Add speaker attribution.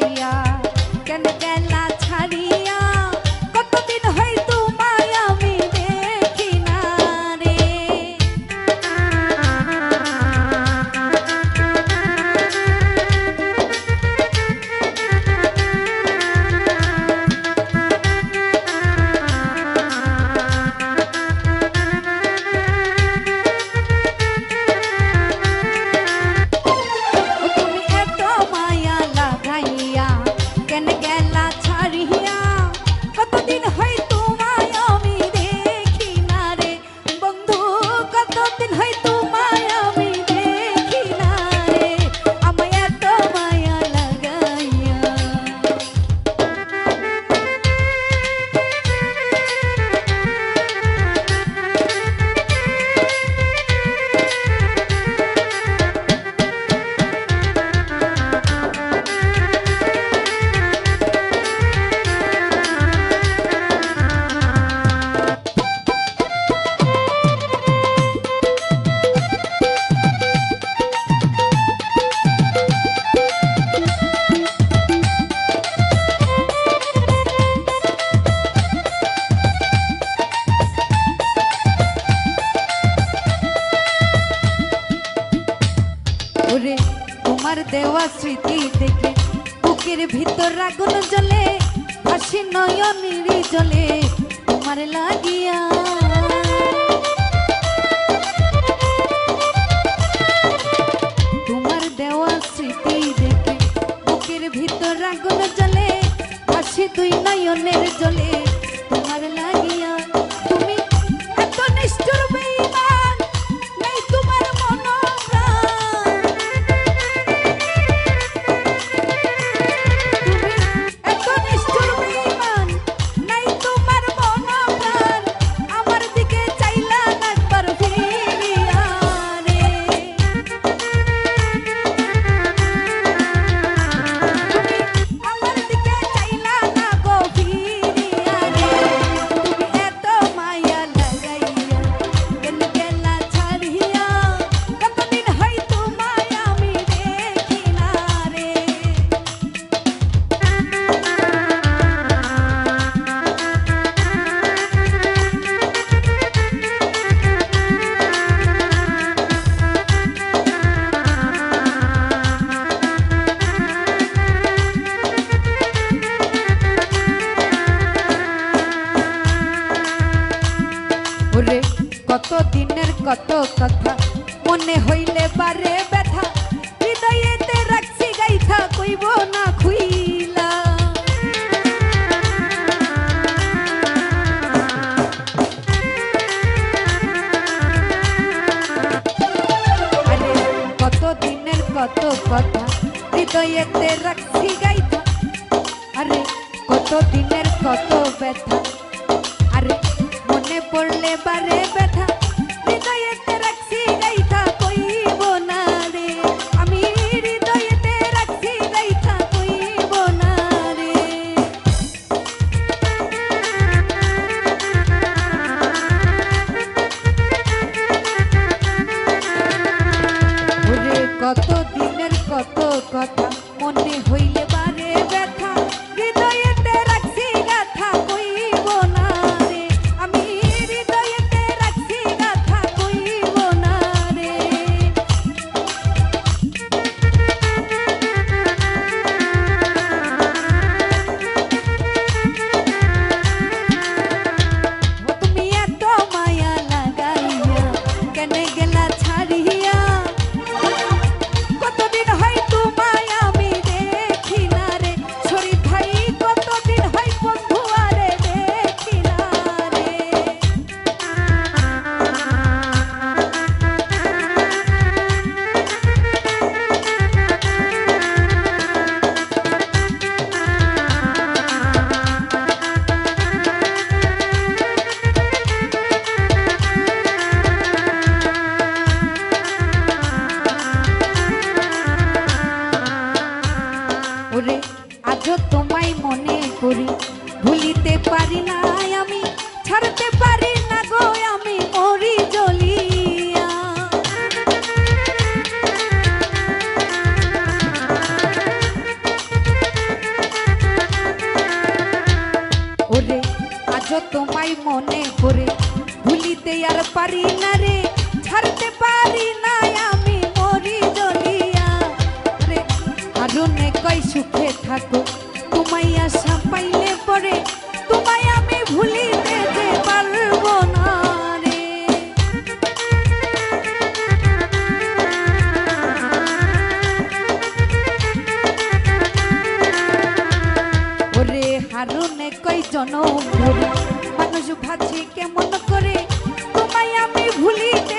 Speaker 1: লাগাইয়া কেন গেলা ছাড়িয়া কতদিন হয় তোমায় আমি দেখি না রে। তোমার দেওয়া স্মৃতি দেখে বুকের ভিতর আগুন জ্বলে, হাসি নয়নের জলে তোমার লাগিয়া। তোমার দেওয়া স্মৃতি দেখে বুকের ভিতর আগুন জ্বলে, হাসি দুই নয়নের জলে তোমার লাগিয়া। তুমি এত নিষ্ঠুর বেঈমান, নেই তোমার মনোপ্রাণ। তুমি এত নিষ্ঠুর বেঈমান, নেই তোমার মনোপ্রাণ। আমার দিকে চাইলা না একবার ফিরিয়া রে। আমার দিকে চাইলা না গো ফিরিয়া রে। তুমি এত মায়া লাগাইয়া কেন গেলা ছাড়িয়া, কতদিন হয় তোমায় আমি দেখি না রে। ওরে কত দিনের কত কথা মনে হইলে বারে ব্যথা, হৃদয়েতে রাখছি গাইথা কইব না খুইলা। আরে কত দিনের কত কথা হৃদয়েতে রাখছি গাইথা, আরে কত দিনের কত ব্যথা, আরে মনে পড়লে বারে ব্যথা, হৃদয়েতে রাখছি গাইথা কইব না রে। আমি হৃদয়েতে রাখছি গাইথা কইব না রে। ওরে কত দিনের কত কথা মনে হইলে বারে ব্যথা, হৃদয়েতে রাখছি গাথা কইব না রে। আমি হৃদয়েতে রাখছি গাথা কইব না রে। তুমি এত মায়া লাগাইয়া কেন গেলা ছাড়িয়া, কতদিন হয় তোমায় আমি দেখি না রে। শরীফ ভাই কতদিন হয় বন্ধু আরে দেখি না রে। ওরে আজও তোমায় মনে করি, ভুলিতে পারি না আমি, ছাড়তে পারি না গো আমি মরি জ্বলিয়া। তোমায় মনে করে ভুলিতে আর পারি না রে, ছাড়তে পারি না আমি মরি জ্বলিয়া রে। হারুনে কই সুখে থাকো তোমায় আশা পাইলে পরে, তোমায় আমি ভুলিতে যে পারবো না রে। ওরে হারুনে কই জনম ধরে মানুষ ভাবছে কেমন করে, তোমায় আমি ভুলিতে